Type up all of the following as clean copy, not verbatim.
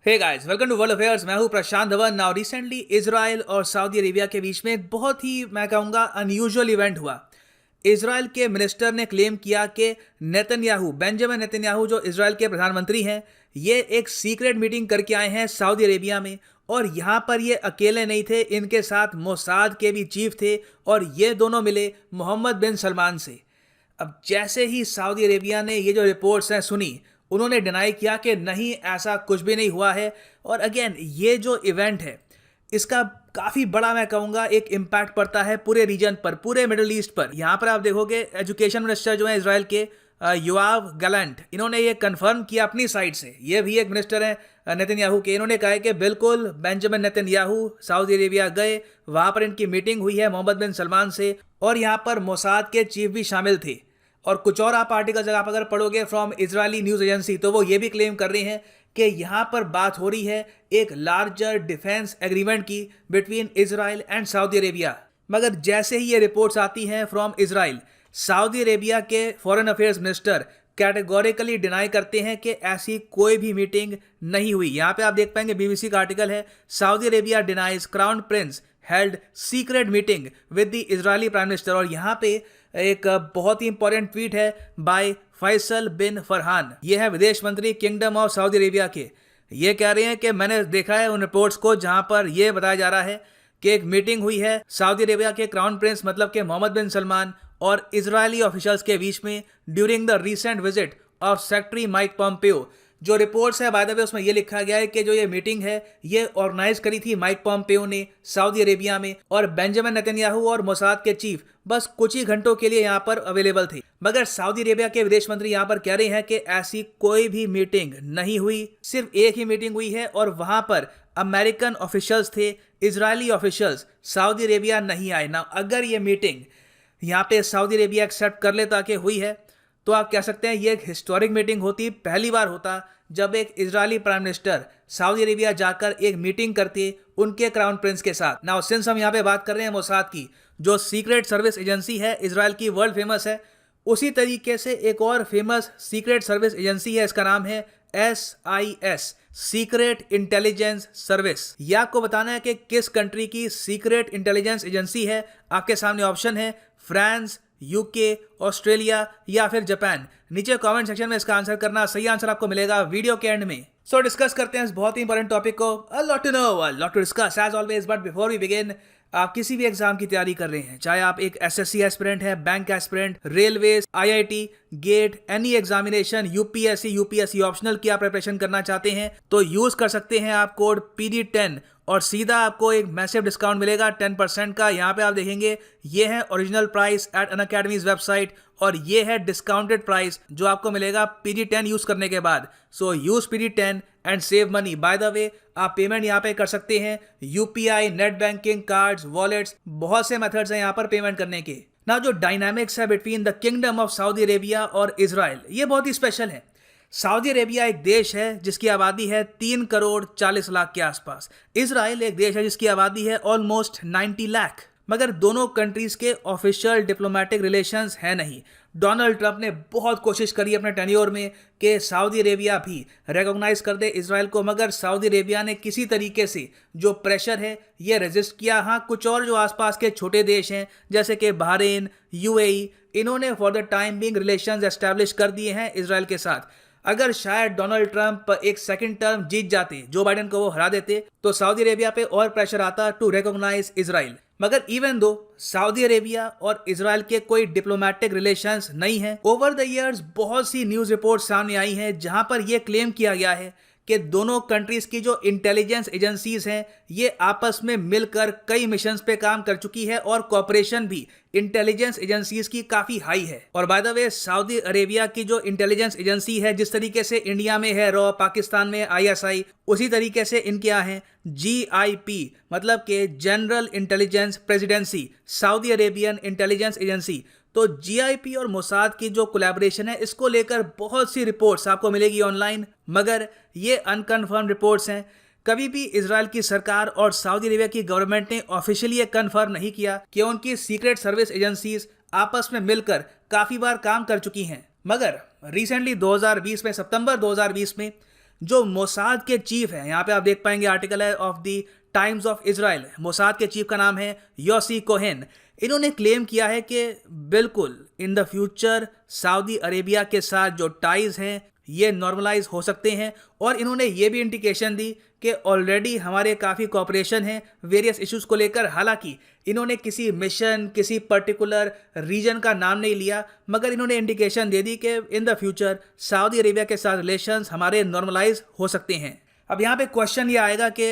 Hey guys, welcome to world affairs. मैं हूं Prashant Dhawan. Now recently Israel और सऊदी अरेबिया के बीच में एक बहुत ही मैं कहूँगा अनयूजुअल इवेंट हुआ। इजराइल के मिनिस्टर ने क्लेम किया कि नेतन्याहू, बेंजामिन नेतन्याहू जो इजराइल के प्रधानमंत्री हैं, ये एक सीक्रेट मीटिंग करके आए हैं सऊदी अरेबिया में। और यहाँ पर ये अकेले नहीं थे, इनके साथ मोसाद के भी चीफ थे और ये दोनों मिले मोहम्मद बिन सलमान से। अब जैसे ही सऊदी अरेबिया ने ये जो रिपोर्ट्स हैं सुनी, उन्होंने डिनाई किया कि नहीं, ऐसा कुछ भी नहीं हुआ है। और अगेन ये जो इवेंट है, इसका काफ़ी बड़ा मैं कहूँगा एक इम्पैक्ट पड़ता है पूरे रीजन पर, पूरे मिडिल ईस्ट पर। यहाँ पर आप देखोगे एजुकेशन मिनिस्टर जो है इजराइल के योआव गैलेंट, इन्होंने ये कंफर्म किया अपनी साइड से। ये भी एक मिनिस्टर हैं नेतन्याहू के। इन्होंने कहा है कि बिल्कुल बेंजामिन नेतन्याहू सऊदी अरेबिया गए, वहाँ पर इनकी मीटिंग हुई है मोहम्मद बिन सलमान से और यहाँ पर मोसाद के चीफ भी शामिल थे। और कुछ और आप आर्टिकल्स आप अगर पढ़ोगे फ्रॉम इजरायली न्यूज़ एजेंसी, तो वो ये भी क्लेम कर रहे हैं कि यहाँ पर बात हो रही है एक लार्जर डिफेंस एग्रीमेंट की between Israel and Saudi Arabia. मगर जैसे ही ये रिपोर्ट्स आती हैं फ्रॉम इजराइल, सऊदी अरेबिया के foreign affairs minister categorically deny करते हैं कि ऐसी कोई भी मीटिंग नहीं हुई। यहाँ पे आप देख पाएंगे बीबीसी का आर्टिकल है, Saudi Arabia denies crown Prince held secret meeting with the Israeli prime minister. और यहाँ पे एक बहुत ही इंपॉर्टेंट ट्वीट है बाय फैसल बिन फरहान। ये है विदेश मंत्री किंगडम ऑफ सऊदी अरेबिया के। ये कह रहे हैं कि मैंने देखा है उन रिपोर्ट्स को जहां पर यह बताया जा रहा है कि एक मीटिंग हुई है सऊदी अरेबिया के क्राउन प्रिंस मतलब के मोहम्मद बिन सलमान और इजरायली ऑफिशियल्स के बीच में during the recent visit of secretary Mike Pompeo. जो रिपोर्ट्स है बाय द वे, उसमें यह लिखा गया है कि जो ये मीटिंग है ये ऑर्गेनाइज करी थी माइक पॉम्पियो ने सऊदी अरेबिया में, और बेंजामिन नेतन्याहू और मोसाद के चीफ बस कुछ ही घंटों के लिए यहाँ पर अवेलेबल थे। मगर सऊदी अरेबिया के विदेश मंत्री यहाँ पर कह रहे हैं कि ऐसी कोई भी मीटिंग नहीं हुई, सिर्फ एक ही मीटिंग हुई है और वहां पर अमेरिकन ऑफिशियल्स थे, इजरायली ऑफिशियल्स सऊदी अरेबिया नहीं आए ना। अगर ये मीटिंग यहाँ पे सऊदी अरेबिया एक्सेप्ट कर लेता कि हुई है, तो आप कह सकते हैं ये एक हिस्टोरिक मीटिंग होती। पहली बार होता जब एक Israeli prime minister Saudi Arabia जाकर एक मीटिंग करते उनके क्राउन प्रिंस के साथ। नाउ सिंस हम यहाँ पे बात कर रहे हैं मोसाद की, जो सीक्रेट सर्विस एजेंसी है इजराइल की, वर्ल्ड फेमस है, उसी तरीके से एक और फेमस सीक्रेट सर्विस एजेंसी है, इसका नाम है SIS, सीक्रेट इंटेलिजेंस सर्विस। यह आपको बताना है कि किस कंट्री की सीक्रेट इंटेलिजेंस एजेंसी है। आपके सामने ऑप्शन है फ्रांस, यूके, ऑस्ट्रेलिया या फिर जापान। नीचे कमेंट सेक्शन में इसका आंसर करना, सही आंसर आपको मिलेगा वीडियो के एंड में। सो डिस्कस करते हैं इस बहुत ही इंपॉर्टेंट टॉपिक को। A lot to know, a lot to discuss as always, but before we begin, आप किसी भी एग्जाम की तैयारी कर रहे हैं, चाहे आप एक SSC एस्पिरेंट है, bank aspirant, railways, IIT, GATE, any examination, UPSC optional की आप प्रिपरेशन करना चाहते हैं, तो यूज कर सकते हैं आप कोड PD10 और सीधा आपको एक मैसिव डिस्काउंट मिलेगा 10% का। यहाँ पे आप देखेंगे ये है original price at Unacademy's website और ये है डिस्काउंटेड प्राइस जो आपको मिलेगा PD10 यूज करने के बाद। So use PD10 and save money. By the way, आप पेमेंट यहाँ पे कर सकते हैं UPI, net banking, cards, wallets, बहुत से मेथड्स हैं यहाँ पर पेमेंट करने के। ना जो डायनामिक्स है between the kingdom of Saudi Arabia और इजराइल, ये बहुत ही स्पेशल है। सऊदी अरेबिया एक देश है जिसकी आबादी है 3 करोड़ 40 लाख के आसपास। इजराइल एक देश है जिसकी आबादी है ऑलमोस्ट 90 लाख। मगर दोनों कंट्रीज के ऑफिशियल डिप्लोमेटिक रिलेशंस हैं नहीं। डोनाल्ड ट्रंप ने बहुत कोशिश करी अपने टेन्योर में कि सऊदी अरेबिया भी रिकॉग्नाइज कर दे इजराइल को, मगर सऊदी अरेबिया ने किसी तरीके से जो प्रेशर है ये रेजिस्ट किया। हाँ, कुछ और जो आसपास के छोटे देश हैं जैसे कि बहरीन, UAE, इन्होंने for the time being relations establish कर दिए हैं इजराइल के साथ। अगर शायद डोनाल्ड ट्रंप एक सेकंड टर्म जीत जाते, जो बाइडेन को वो हरा देते, तो सऊदी अरेबिया पे और प्रेशर आता टू रिकॉग्नाइज इजराइल। मगर इवन दो सऊदी अरेबिया और इजराइल के कोई डिप्लोमेटिक रिलेशंस नहीं है, ओवर द इयर्स बहुत सी न्यूज रिपोर्ट सामने आई हैं जहां पर यह क्लेम किया गया है कि दोनों कंट्रीज की जो इंटेलिजेंस एजेंसीज हैं ये आपस में मिलकर कई मिशंस पे काम कर चुकी है और कोऑपरेशन भी इंटेलिजेंस एजेंसीज की काफी हाई है। और bye the way, Saudi Arabia की जो इंटेलिजेंस एजेंसी है, जिस तरीके से इंडिया में है रॉ, पाकिस्तान में ISI, उसी तरीके से इनके यहाँ है GIP, मतलब के general intelligence presidency, Saudi Arabian intelligence agency. तो GIP और मोसाद की जो कोलैबोरेशन है, इसको लेकर बहुत सी रिपोर्ट्स आपको मिलेगी ऑनलाइन, मगर ये अनकन्फर्म रिपोर्ट्स हैं। कभी भी इजराइल की सरकार और सऊदी अरेबिया की गवर्नमेंट ने ऑफिशियली कंफर्म नहीं किया कि उनकी सीक्रेट सर्विस एजेंसीज आपस में मिलकर काफी बार काम कर चुकी हैं। मगर रिसेंटली 2020 में, सितंबर 2020 में जो मोसाद के चीफ हैं, यहाँ पे आप देख पाएंगे आर्टिकल है of the times of Israel, Mossad के चीफ का नाम है योसी कोहेन। इन्होंने क्लेम किया है कि बिल्कुल in the future Saudi Arabia के साथ जो टाइज हैं ये नॉर्मलाइज हो सकते हैं, और इन्होंने ये भी इंडिकेशन दी कि ऑलरेडी हमारे काफ़ी कॉपरेशन है वेरियस इश्यूज को लेकर। हालांकि इन्होंने किसी मिशन, किसी पर्टिकुलर रीजन का नाम नहीं लिया, मगर इन्होंने इंडिकेशन दे दी कि in the future Saudi Arabia के साथ रिलेशंस हमारे नॉर्मलाइज हो सकते हैं। अब यहाँ पे क्वेश्चन ये आएगा कि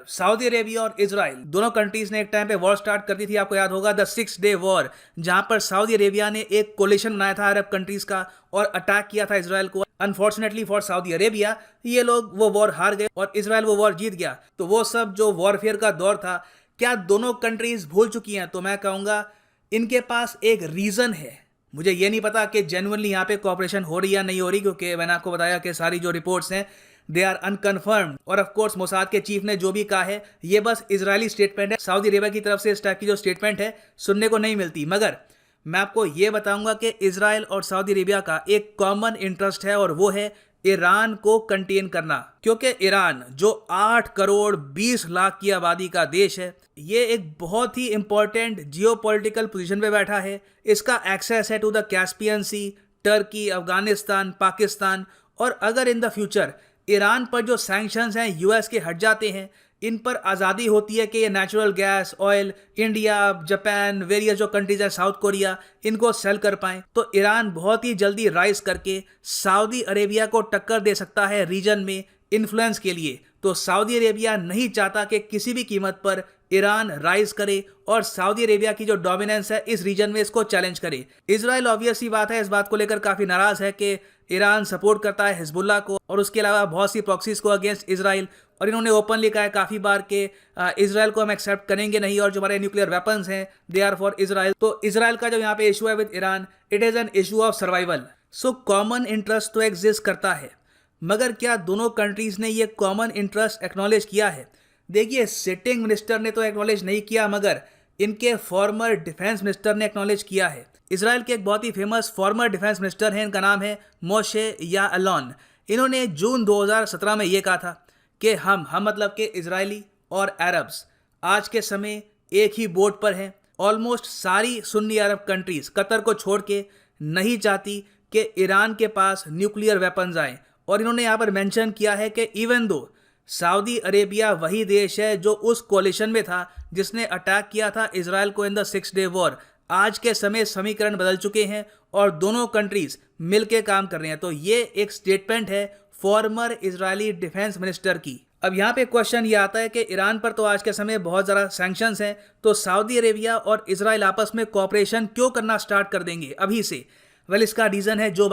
सऊदी अरेबिया और इजराइल दोनों कंट्रीज ने एक टाइम पे वॉर स्टार्ट कर दी थी, आपको याद होगा द 6 डे वॉर, जहाँ पर सऊदी अरेबिया ने एक कोलिशन बनाया था अरब कंट्रीज का और अटैक किया था इजराइल को। अनफॉर्चुनेटली फॉर सऊदी अरेबिया ये लोग वो वॉर हार गए और इजराइल वो वॉर जीत गया। तो वो सब जो वॉरफेयर का दौर था, क्या दोनों कंट्रीज भूल चुकी हैं? तो मैं कहूँगा इनके पास एक रीज़न है। मुझे ये नहीं पता कि जेन्युइनली यहाँ पे कॉपरेशन हो रही या नहीं हो रही, क्योंकि मैंने आपको बताया कि सारी जो रिपोर्ट्स हैं दे आर अनकन्फर्म्ड, और ऑफ कोर्स मोसाद के चीफ ने जो भी कहा है ये बस इजरायली स्टेटमेंट है। सऊदी अरेबिया की तरफ से इस टाइप की जो स्टेटमेंट है सुनने को नहीं मिलती। मगर मैं आपको ये बताऊंगा कि इजराइल और सऊदी अरेबिया का एक कॉमन इंटरेस्ट है, और वो है ईरान को कंटेन करना। क्योंकि ईरान जो 8 करोड़ 20 लाख की आबादी का देश है, ये एक बहुत ही इंपॉर्टेंट जियोपॉलिटिकल पोजीशन पे बैठा है। इसका एक्सेस है to the Caspian sea, Turkey, Afghanistan, Pakistan, और अगर इन द फ्यूचर ईरान पर जो सैंक्शंस हैं यूएस के हट जाते हैं, इन पर आज़ादी होती है कि ये natural gas, oil, India, Japan, various जो कंट्रीज है, साउथ कोरिया, इनको सेल कर पाएं, तो ईरान बहुत ही जल्दी राइज करके सऊदी अरेबिया को टक्कर दे सकता है रीजन में इन्फ्लुएंस के लिए। तो सऊदी अरेबिया नहीं चाहता कि किसी भी कीमत पर ईरान राइज करे और सऊदी अरेबिया की जो डोमिनेंस है इस रीजन में इसको चैलेंज करे। इजराइल ऑब्वियस सी बात है इस बात को लेकर काफ़ी नाराज़ है कि ईरान सपोर्ट करता है हिजबुल्लाह को और उसके अलावा बहुत सी प्रॉक्सीज को अगेंस्ट इजराइल, और इन्होंने ओपनली कहा है काफ़ी बार कि इजराइल को हम एक्सेप्ट करेंगे नहीं, और जो हमारे न्यूक्लियर वेपन्स हैं दे आर फॉर इजराइल। तो इजराइल का जो यहाँ पे इशू है with Iran, it is an issue of survival. So common interest तो एग्जिस्ट करता है, मगर क्या दोनों कंट्रीज़ ने ये कॉमन इंटरेस्ट एक्नॉलेज किया है? देखिए, सिटिंग मिनिस्टर ने तो एक्नॉलेज नहीं किया, मगर इनके फॉर्मर डिफेंस मिनिस्टर ने एक्नॉलेज किया है। इजराइल के एक बहुत ही फेमस फॉर्मर डिफेंस मिनिस्टर हैं, इनका नाम है मोशे याअलोन। इन्होंने जून 2017 में ये कहा था कि हम मतलब कि इजरायली और अरब्स आज के समय एक ही बोट पर हैं। ऑलमोस्ट सारी सुन्नी अरब कंट्रीज़ कतर को छोड़ के नहीं चाहती कि ईरान के पास न्यूक्लियर वेपन्स आए, और इन्होंने यहाँ पर मेंशन किया है कि इवन दो सऊदी अरेबिया वही देश है जो उस कोलिशन में था जिसने अटैक किया था इजराइल को इन द 6 डे वॉर, आज के समय समीकरण बदल चुके हैं और दोनों कंट्रीज मिलके काम कर रहे हैं। तो ये एक स्टेटमेंट है फॉर्मर इजरायली डिफेंस मिनिस्टर की। अब यहाँ पे क्वेश्चन ये आता है कि ईरान पर तो आज के समय बहुत ज़्यादा सैंक्शंस हैं, तो सऊदी अरेबिया और इजराइल आपस में कोऑपरेशन क्यों करना स्टार्ट कर देंगे अभी से? इसका रीज़न है जो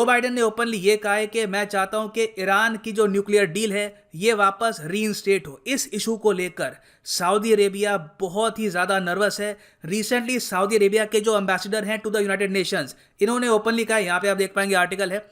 बाइडेन ने ओपनली ये कहा है कि मैं चाहता हूं कि ईरान की जो न्यूक्लियर डील है ये वापस रीइंस्टेट हो। इस इशू को लेकर सऊदी अरेबिया बहुत ही ज़्यादा नर्वस है। रिसेंटली सऊदी अरेबिया के जो एम्बेसडर हैं टू द यूनाइटेड नेशंस, इन्होंने ओपनली कहा, यहाँ पे आप देख पाएंगे आर्टिकल है,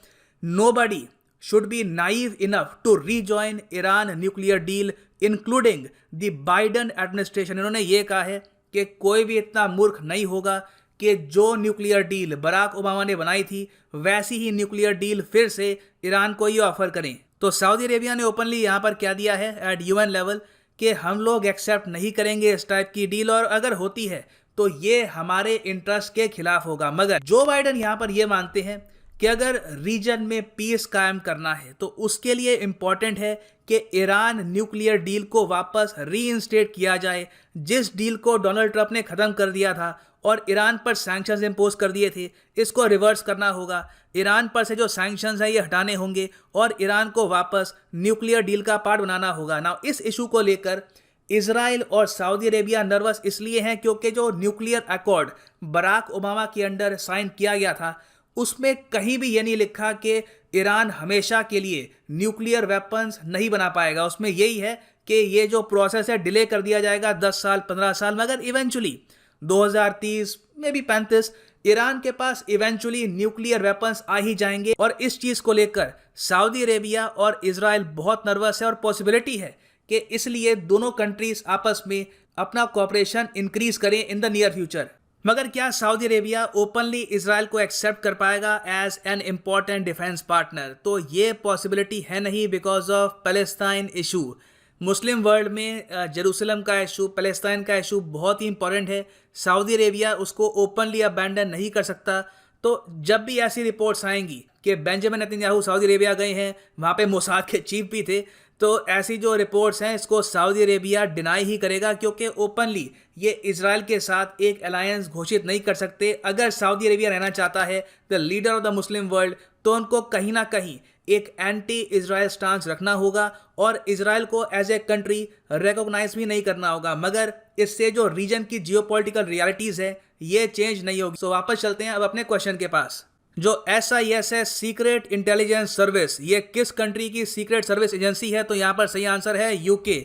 nobody should be naive enough to rejoin Iran nuclear deal including the Biden administration। इन्होंने ये कहा है कि कोई भी इतना मूर्ख नहीं होगा कि जो न्यूक्लियर डील बराक ओबामा ने बनाई थी वैसी ही न्यूक्लियर डील फिर से ईरान को ये ऑफर करें। तो सऊदी अरेबिया ने ओपनली यहाँ पर क्या दिया है एट यूएन लेवल कि हम लोग एक्सेप्ट नहीं करेंगे इस टाइप की डील, और अगर होती है तो ये हमारे इंटरेस्ट के खिलाफ होगा। मगर जो बाइडन यहाँ पर ये मानते हैं कि अगर रीजन में पीस कायम करना है तो उसके लिए इम्पॉर्टेंट है कि ईरान न्यूक्लियर डील को वापस रीइंस्टेट किया जाए, जिस डील को डोनाल्ड ट्रंप ने ख़त्म कर दिया था और ईरान पर सैंक्शंस इम्पोज कर दिए थे, इसको रिवर्स करना होगा। ईरान पर से जो सैंक्शंस हैं ये हटाने होंगे और ईरान को वापस न्यूक्लियर डील का पार्ट बनाना होगा ना। इस इशू को लेकर इजराइल और सऊदी अरेबिया नर्वस इसलिए हैं क्योंकि जो न्यूक्लियर अकॉर्ड बराक ओबामा के अंडर साइन किया गया था उसमें कहीं भी ये नहीं लिखा कि ईरान हमेशा के लिए न्यूक्लियर वेपन्स नहीं बना पाएगा। उसमें यही है कि ये जो प्रोसेस है डिले कर दिया जाएगा 10 साल 15 साल, मगर इवेंचुअली 2030 में भी 35 ईरान के पास इवेंचुअली न्यूक्लियर वेपन्स आ ही जाएंगे। और इस चीज़ को लेकर सऊदी अरेबिया और इजराइल बहुत नर्वस है और पॉसिबिलिटी है कि इसलिए दोनों कंट्रीज आपस में अपना कोऑपरेशन इंक्रीज करें इन द नियर फ्यूचर। मगर क्या सऊदी अरेबिया ओपनली इजराइल को एक्सेप्ट कर पाएगा as an important defence partner? तो ये पॉसिबिलिटी है नहीं because of Palestine issue. Muslim world में जेरूसलम का इशू, पैलेस्टाइन का इशू बहुत ही इंपॉर्टेंट है। सऊदी अरेबिया उसको ओपनली अबैंडन नहीं कर सकता। तो जब भी ऐसी रिपोर्ट्स आएंगी कि बेंजामिन नेतन्याहू सऊदी अरेबिया गए हैं, वहाँ पे मोसाद के चीफ भी थे, तो ऐसी जो रिपोर्ट्स हैं इसको सऊदी अरेबिया डिनाई ही करेगा, क्योंकि ओपनली ये इजराइल के साथ एक अलायंस घोषित नहीं कर सकते। अगर सऊदी अरेबिया रहना चाहता है the leader of the Muslim world, तो उनको कहीं ना कहीं एक एंटी इजराइल स्टांस रखना होगा और इजराइल को एज ए कंट्री रिकॉग्नाइज भी नहीं करना होगा। मगर इससे जो रीजन की जियोपॉलिटिकल रियलिटीज़ है ये चेंज नहीं होगी। सो वापस चलते हैं अब अपने क्वेश्चन के पास। जो SIS है, सीक्रेट इंटेलिजेंस सर्विस, ये किस कंट्री की सीक्रेट सर्विस एजेंसी है? तो यहाँ पर सही आंसर है UK।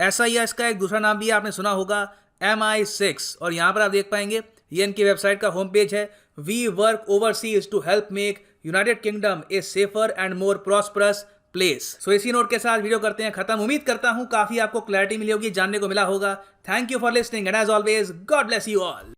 SIS का एक दूसरा नाम भी आपने सुना होगा MI6, और यहाँ पर आप देख पाएंगे ये इनकी वेबसाइट का होम पेज है। We work overseas to help make United Kingdom a safer and more prosperous place. So इसी नोट के साथ वीडियो करते हैं खत्म। उम्मीद करता हूँ काफी आपको क्लैरिटी मिली होगी, जानने को मिला होगा। Thank you for listening and as always God bless you all.